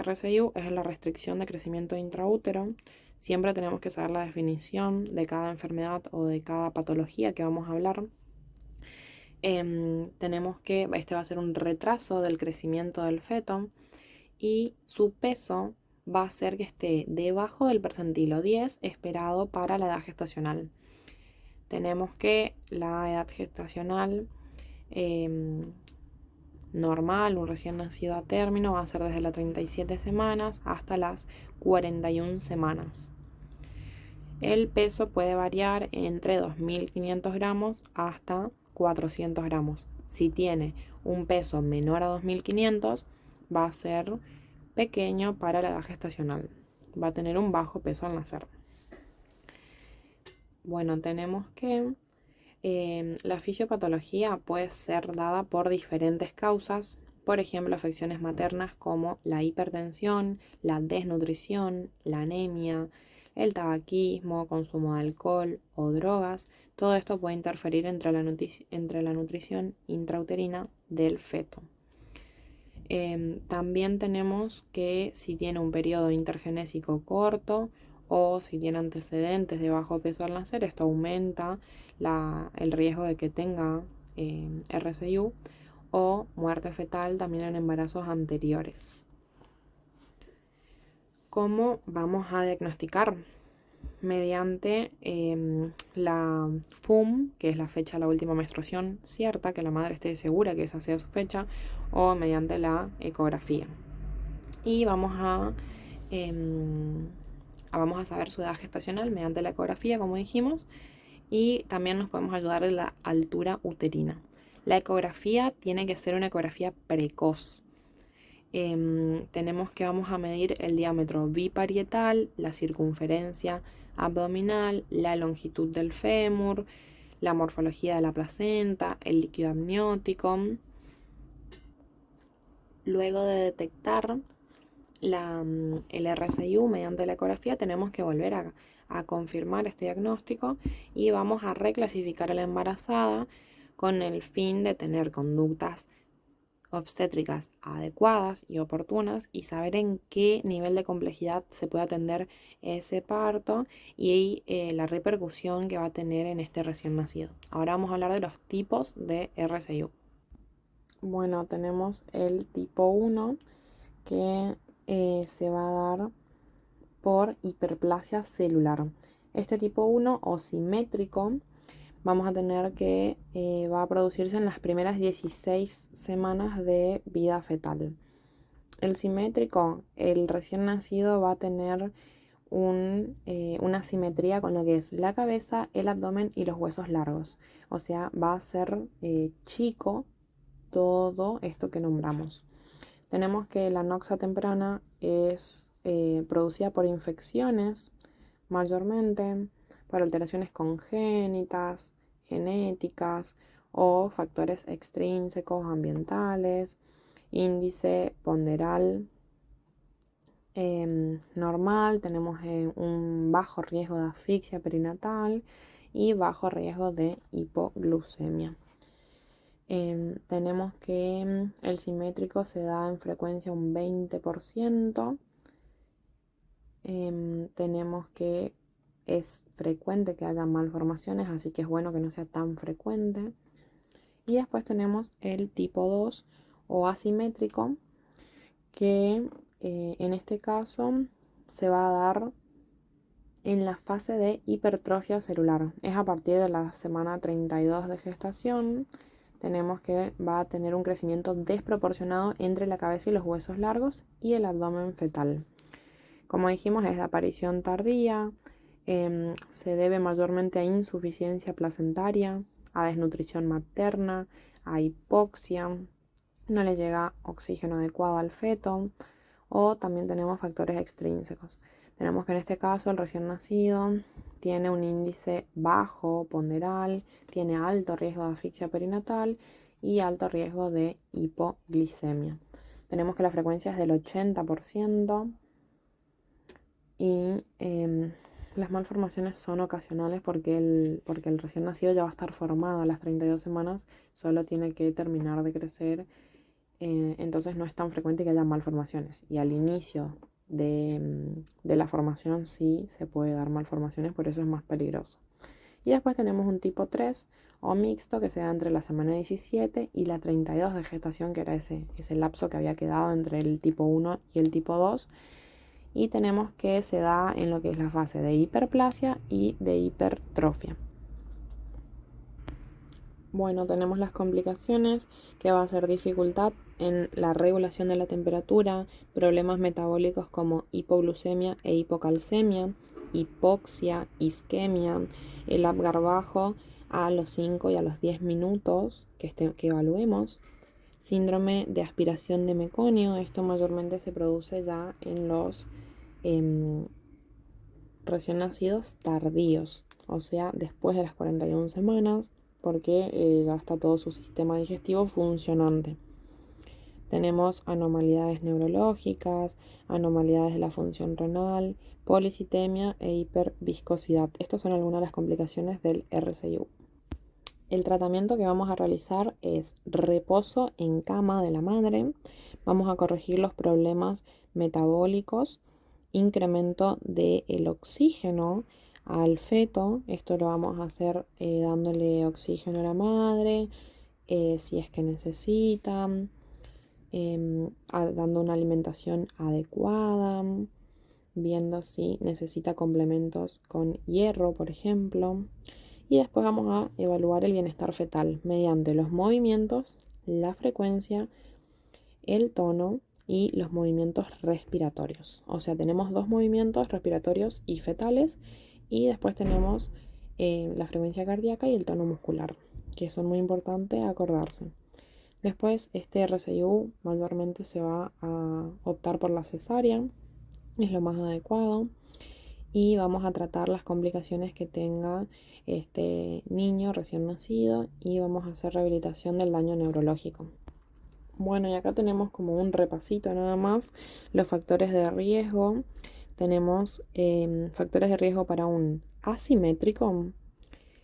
RSIU es la restricción de crecimiento intraútero. Siempre tenemos que saber la definición de cada enfermedad o de cada patología que vamos a hablar. Tenemos que este va a ser un retraso del crecimiento del feto y su peso va a ser que esté debajo del percentilo 10 esperado para la edad gestacional. Tenemos que la edad gestacional normal, un recién nacido a término, va a ser desde las 37 semanas hasta las 41 semanas. El peso puede variar entre 2.500 gramos hasta 400 gramos. Si tiene un peso menor a 2.500, va a ser pequeño para la edad gestacional. Va a tener un bajo peso al nacer. Bueno, tenemos que la fisiopatología puede ser dada por diferentes causas. Por ejemplo, afecciones maternas como la hipertensión, la desnutrición, la anemia, el tabaquismo, consumo de alcohol o drogas. Todo esto puede interferir entre la nutrición intrauterina del feto. También tenemos que si tiene un periodo intergenésico corto o si tiene antecedentes de bajo peso al nacer, esto aumenta el riesgo de que tenga RSIU o muerte fetal también en embarazos anteriores. ¿Cómo vamos a diagnosticar? Mediante la FUM, que es la fecha de la última menstruación cierta, que la madre esté segura que esa sea su fecha, o mediante la ecografía. Y vamos a saber su edad gestacional mediante la ecografía, como dijimos, y también nos podemos ayudar en la altura uterina. La ecografía tiene que ser una ecografía precoz. Tenemos que vamos a medir el diámetro biparietal, la circunferencia abdominal, la longitud del fémur, la morfología de la placenta, el líquido amniótico. Luego de detectar el RSIU mediante la ecografía, tenemos que volver a confirmar este diagnóstico y vamos a reclasificar a la embarazada con el fin de tener conductas obstétricas adecuadas y oportunas y saber en qué nivel de complejidad se puede atender ese parto y la repercusión que va a tener en este recién nacido. Ahora vamos a hablar de los tipos de RSIU. Bueno, tenemos el tipo 1 que se va a dar por hiperplasia celular. Este tipo 1 o simétrico vamos a tener que va a producirse en las primeras 16 semanas de vida fetal. El simétrico, el recién nacido va a tener una simetría con lo que es la cabeza, el abdomen y los huesos largos. O sea, va a ser chico todo esto que nombramos. Tenemos que la noxa temprana es producida por infecciones, mayormente, por alteraciones congénitas, genéticas o factores extrínsecos ambientales, índice ponderal normal, tenemos un bajo riesgo de asfixia perinatal y bajo riesgo de hipoglucemia. Tenemos que el simétrico se da en frecuencia un 20%. Tenemos que es frecuente que haya malformaciones, así que es bueno que no sea tan frecuente. Y después tenemos el tipo 2 o asimétrico, que en este caso se va a dar en la fase de hipertrofia celular. Es a partir de la semana 32 de gestación. Tenemos que va a tener un crecimiento desproporcionado entre la cabeza y los huesos largos y el abdomen fetal. Como dijimos, es de aparición tardía, se debe mayormente a insuficiencia placentaria, a desnutrición materna, a hipoxia, no le llega oxígeno adecuado al feto, o también tenemos factores extrínsecos. Tenemos que en este caso el recién nacido tiene un índice bajo ponderal, tiene alto riesgo de asfixia perinatal y alto riesgo de hipoglicemia. Tenemos que la frecuencia es del 80% y las malformaciones son ocasionales porque el recién nacido ya va a estar formado a las 32 semanas, solo tiene que terminar de crecer entonces no es tan frecuente que haya malformaciones. Y al inicio de la formación sí se puede dar malformaciones, por eso es más peligroso. Y después tenemos un tipo 3 o mixto que se da entre la semana 17 y la 32 de gestación, que era ese lapso que había quedado entre el tipo 1 y el tipo 2. Y tenemos que se da en lo que es la fase de hiperplasia y de hipertrofia. Bueno, tenemos las complicaciones, que va a ser dificultad en la regulación de la temperatura, problemas metabólicos como hipoglucemia e hipocalcemia, hipoxia, isquemia, el Apgar bajo a los 5 y a los 10 minutos que evaluemos, síndrome de aspiración de meconio. Esto mayormente se produce ya en los recién nacidos tardíos, o sea, después de las 41 semanas, porque ya está todo su sistema digestivo funcionante. Tenemos anomalías neurológicas, anomalías de la función renal, policitemia e hiperviscosidad. Estas son algunas de las complicaciones del RCIU. El tratamiento que vamos a realizar es reposo en cama de la madre. Vamos a corregir los problemas metabólicos, incremento del oxígeno al feto. Esto lo vamos a hacer dándole oxígeno a la madre, si es que necesita, dando una alimentación adecuada, viendo si necesita complementos con hierro, por ejemplo. Y después vamos a evaluar el bienestar fetal mediante los movimientos, la frecuencia, el tono y los movimientos respiratorios. O sea, tenemos 2 movimientos respiratorios y fetales, y después tenemos la frecuencia cardíaca y el tono muscular, que son muy importantes acordarse. Después este RCIU mayormente se va a optar por la cesárea, es lo más adecuado, y vamos a tratar las complicaciones que tenga este niño recién nacido y vamos a hacer rehabilitación del daño neurológico. Bueno, y acá tenemos como un repasito nada más, los factores de riesgo. Tenemos factores de riesgo para un asimétrico,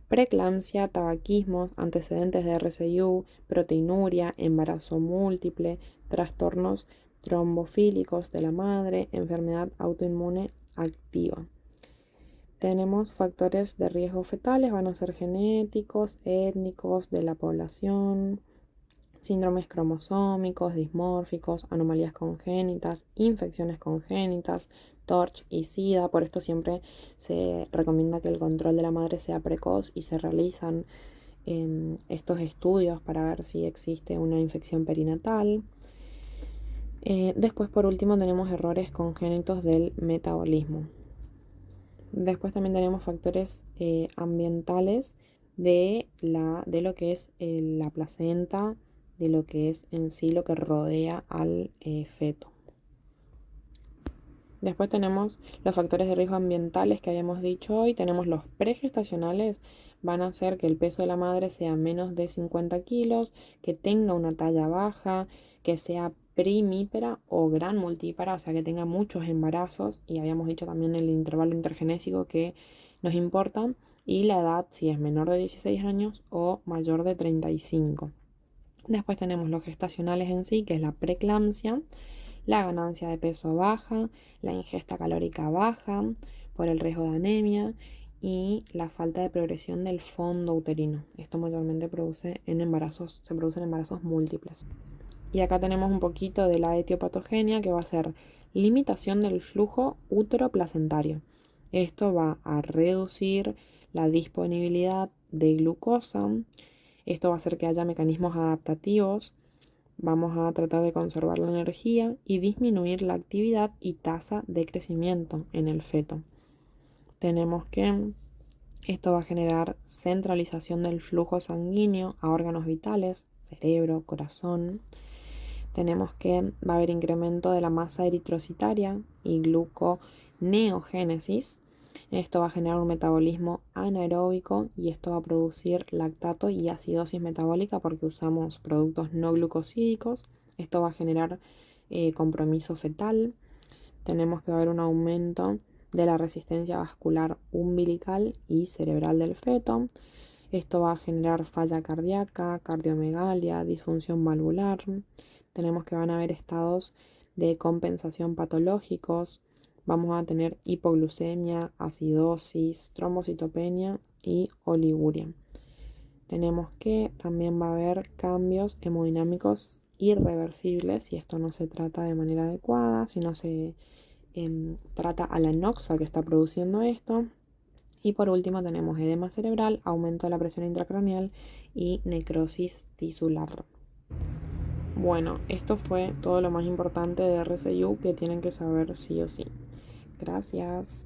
preeclampsia, tabaquismo, antecedentes de RCIU, proteinuria, embarazo múltiple, trastornos trombofílicos de la madre, enfermedad autoinmune activa. Tenemos factores de riesgo fetales, van a ser genéticos, étnicos, de la población, síndromes cromosómicos, dismórficos, anomalías congénitas, infecciones congénitas, TORCH y SIDA. Por esto siempre se recomienda que el control de la madre sea precoz y se realizan estos estudios para ver si existe una infección perinatal. Después, por último, tenemos errores congénitos del metabolismo. Después también tenemos factores ambientales de lo que es la placenta, de lo que es en sí lo que rodea al feto. Después tenemos los factores de riesgo ambientales que habíamos dicho hoy. Tenemos los pregestacionales, van a hacer que el peso de la madre sea menos de 50 kilos, que tenga una talla baja, que sea primípera o gran multípara, o sea que tenga muchos embarazos, y habíamos dicho también el intervalo intergenésico que nos importa, y la edad si es menor de 16 años o mayor de 35. Después tenemos los gestacionales en sí, que es la preeclampsia, la ganancia de peso baja, la ingesta calórica baja por el riesgo de anemia y la falta de progresión del fondo uterino. Esto mayormente se produce en embarazos múltiples. Y acá tenemos un poquito de la etiopatogenia, que va a ser limitación del flujo útero-placentario. Esto va a reducir la disponibilidad de glucosa. Esto va a hacer que haya mecanismos adaptativos. Vamos a tratar de conservar la energía y disminuir la actividad y tasa de crecimiento en el feto. Tenemos que esto va a generar centralización del flujo sanguíneo a órganos vitales, cerebro, corazón. Tenemos que va a haber incremento de la masa eritrocitaria y gluconeogénesis. Esto va a generar un metabolismo anaeróbico y esto va a producir lactato y acidosis metabólica porque usamos productos no glucosídicos. Esto va a generar compromiso fetal. Tenemos que haber un aumento de la resistencia vascular umbilical y cerebral del feto. Esto va a generar falla cardíaca, cardiomegalia, disfunción valvular. tenemos que van a haber estados de compensación patológicos, vamos a tener hipoglucemia, acidosis, trombocitopenia y oliguria. Tenemos que también va a haber cambios hemodinámicos irreversibles si esto no se trata de manera adecuada, si no se trata a la noxa que está produciendo esto. Y por último tenemos edema cerebral, aumento de la presión intracraneal y necrosis tisular. Bueno, esto fue todo lo más importante de RSIU que tienen que saber sí o sí. Gracias.